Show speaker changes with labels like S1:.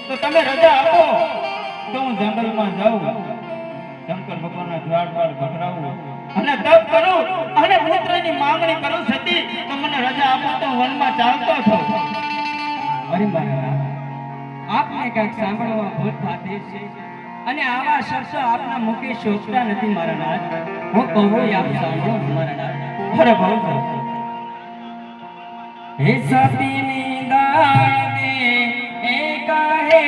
S1: તો તમે રજા આપો તો હું જંગલમાં જાઉં, શંકર ભગવાનના દ્વાર પર ભટરાવું અને તપ કરું અને પુત્રની માંગણી કરું. સતી તો મને રજા આપો તો વનમાં ચાલતો થઉં.
S2: અરે મહારાજ, આપને કંઈક સાંભળવા ભૂલ થતી છે અને આવા શબ્દો આપના મુખે શોભતા નથી મહારાજ. હું કહું આપ સાંભળો મહારાજ.
S1: અરે બહુ સરસ.
S2: હે સતીની દાળ દે એ કહે